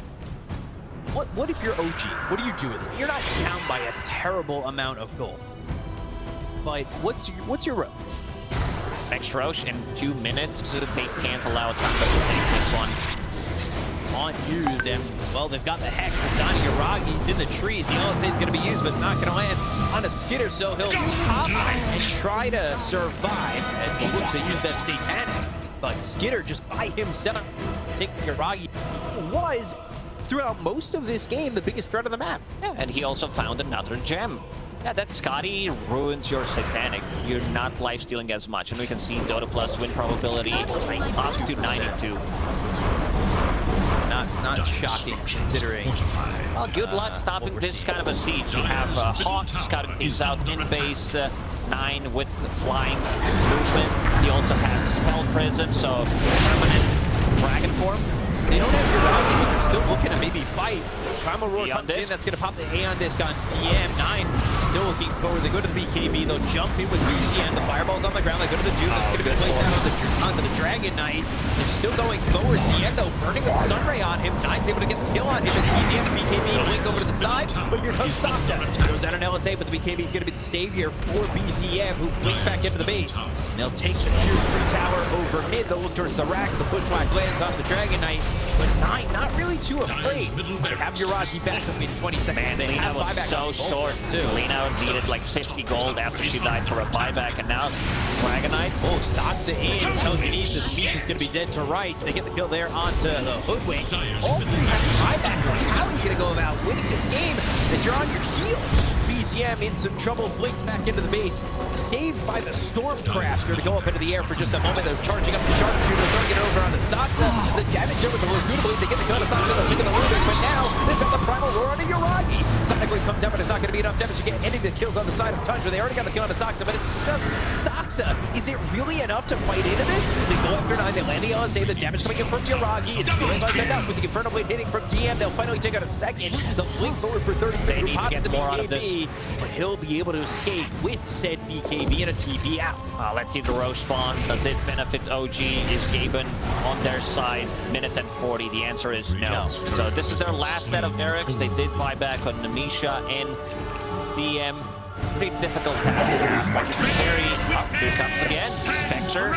What if you're OG? What do you do with it? You're not down by a terrible amount of gold, but what's your road? Next Roche in 2 minutes, they can't allow Tundra to take this one. On you, then. Well, they've got the Hex. It's on Yuragi. He's in the trees. The LSA is going to be used, but it's not going to land on a Skitter, so he'll hop and try to survive as he looks to use that Satanic. But Skitter just by himself, taking Yuragi, was throughout most of this game the biggest threat of the map. Yeah, and he also found another gem. Yeah, that Scotty ruins your Satanic. You're not lifestealing as much, and we can see Dota Plus win probability up to 92. Not shocking considering. Well, good luck stopping this kind of a siege. You have Hawk scouting things out in base 9 with the flying movement. He also has Spell Prism, so permanent Dragon Form. They don't have Yuragi, but they're still looking to maybe fight. Primal Roar Aeon comes in, Disc. that's going to pop the Aeon Disc on DM. 9 still looking forward. They go to the BKB, they'll jump in with BCN. The Fireball's on the ground, they go to the Doom. That's going to be played down onto the Dragon Knight. They're still going forward. DM, though, burning with the Sunray on him. 9's able to get the kill on him as BCN and BKB link over to the side, but here comes Sansa. Goes out an LSA, but the BKB is going to be the savior for BCM, who blinks back into the base. And they'll take the tier 3 tower over mid. They'll look towards the racks. The pushback lands onto the Dragon Knight, but 9 not really too afraid. They have Yuragi back up in 20 seconds. Man, They Lena have was buyback so on short. too. Lena needed like 50 gold after she died for a buyback, and now Dragonite. Oh, Saksa in. Telekinesis. Misha's going to be dead to rights. They get the kill there onto the Hoodwink. Oh, buyback. How are you going to go about winning this game as you're on your heels? BZM in some trouble. Blinks back into the base. Saved by the Stormcrafter to go up into the air for just a moment. They're charging up the Sharpshooter, throwing it over on the Saksa. The damage over the Laguna Blade. They get the gun of Saksa. They're taking the Rubik, but now they've got the Primal Roar on the Yuragi. Sonic Wave comes out, but it's not going to be enough damage to get any of the kills on the side of Tundra. They already got the kill on the Saksa, but it's just Saksa. Is it really enough to fight into this? They go after 9. They land the LSA. The damage coming in from Yuragi. It's feeling like enough with the Inferno Blade hitting from DM. They'll finally take out a second. The blink forward for 30. They need to get the more BKB, out of this. but he'll be able to escape with said BKB and a TP out. Let's see the Roche spawn. Does it benefit OG? Is Gaben on their side? Minute and 40. The answer is no. So this is their last set of Erics. They did buy back on Namisha and DM. Pretty difficult task. Like it's scary. Here comes again. Spectre.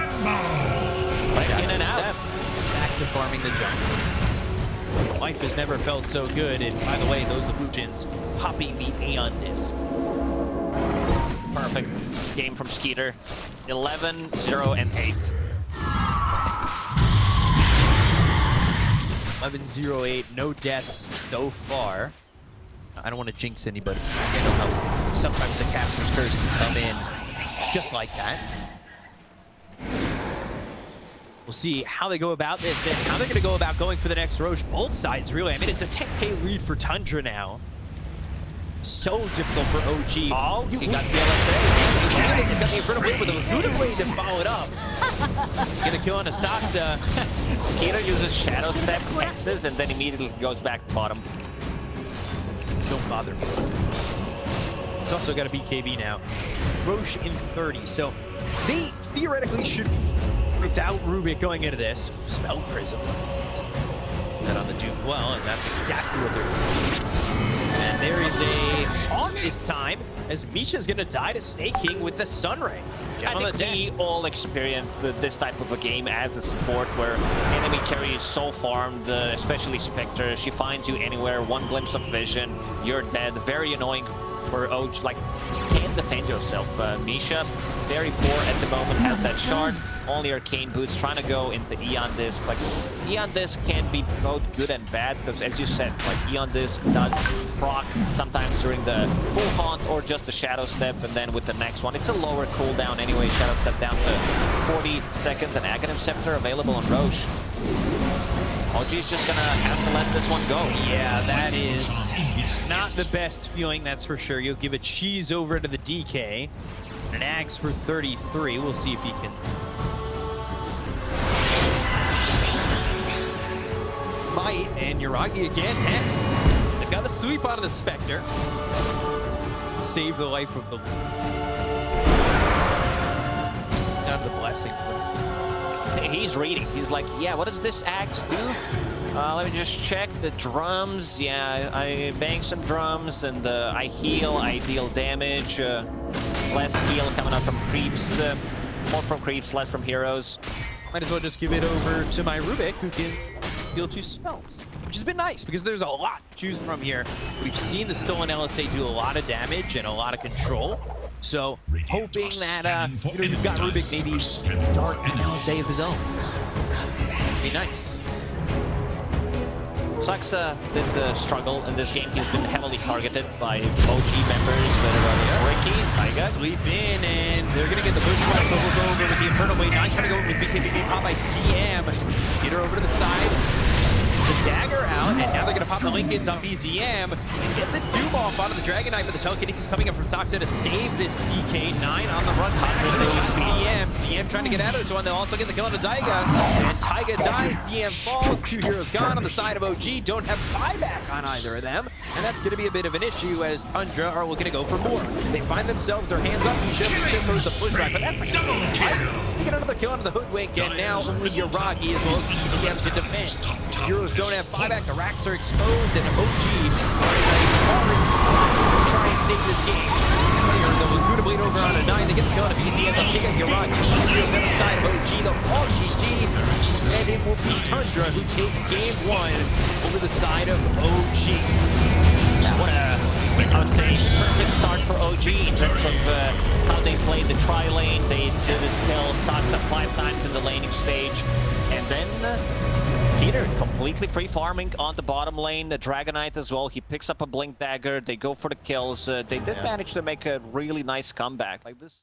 Like in and out. Back to farming the jungle. Life has never felt so good. And by the way, those illusions popping the Aeon Disc. Perfect game from Skeeter. 11, 0, and 8. 11-0-8, no deaths so far. I don't want to jinx anybody. I know how sometimes the caster's curse can come in just like that. We'll see how they go about this and how they're going to go about going for the next Roche. Both sides, really. I mean, it's a 10k lead for Tundra now. So difficult for OG. Oh, he got the LSA. He's got the Inferno Blade with a Laguna Blade to follow it up. Get a kill on a Saksa. Skeeter uses Shadow Step, X's, and then immediately goes back to bottom. Don't bother me. He's also got a BKB now. Roche in 30, so they theoretically should be without Rubik going into this. Spell Prism. That on the Doom well, and that's exactly what they're doing. And there is a haunt this time, as Misha's gonna die to Snake King with the Sunray. I think we all experience this type of a game as a support where enemy carry is so farmed, especially Spectre. She finds you anywhere, one glimpse of vision, you're dead. Very annoying for OG, like, can't defend yourself. Misha, very poor at the moment, has that shard. Only Arcane Boots trying to go into Aeon Disc. Like, Aeon Disc can be both good and bad because, as you said, like, Aeon Disc does proc sometimes during the full haunt or just the Shadow Step, and then with the next one, it's a lower cooldown anyway. Shadow Step down to 40 seconds, and Aghanim Scepter available on Roche. OG's just gonna have to let this one go. Yeah, that is not the best feeling, that's for sure. You'll give a cheese over to the DK. An axe for 33. We'll see if he can. Might, and Yuragi again next. They've got the sweep out of the Spectre. Save the life of the... Not the blessing. He's reading. He's like, yeah, what does this axe do? Let me just check the drums. Yeah, I bang some drums and I heal, I deal damage. Less heal coming out from creeps. More from creeps, less from heroes. Might as well just give it over to my Rubik, who can deal 2 spells. Which has been nice, because there's a lot to choose from here. We've seen the stolen LSA do a lot of damage and a lot of control. So, hoping that, you've got Rubik maybe dart an LSA of his own. Be nice. Saksa did struggle in this game. He's been heavily targeted by OG members, Ricky, Taiga. Sweep in, and they're going to get the push right. But we'll go over with the Inferno Blade. Nice trying to go over with BKB being popped by DM. Skid her over to the side. The dagger out, and now they're going to pop the Lincolns on BZM and get the Doom off out of the Dragon Knight, but the telekinesis coming up from Saksa to save this DK9 on the run. DM trying to get out of this one. They'll also get the kill on the Taiga, and Taiga dies. DM falls. 2 heroes gone on the side of OG. Don't have buyback on either of them, and that's going to be a bit of an issue as Tundra are looking to go for more. They find themselves their hands up. Misha throws the push right, but that's like to get another kill onto the Hoodwink, and now only Yuragi as well as BZM to defend. Heroes don't have buyback, the racks are exposed, and OG try and save this game. The Laguna Blade over on a 9, they get the kill on a BZM, they'll take out Yuragi. Heroes on the side of OG, they'll fall GG, and it will be Tundra who takes game 1 over the side of OG. What I would say, perfect start for OG in terms of how they played the tri-lane. They did kill Saksa 5 times in the laning stage, and then Peter completely free farming on the bottom lane. The Dragonite as well. He picks up a Blink Dagger. They go for the kills. They did manage to make a really nice comeback. Like this.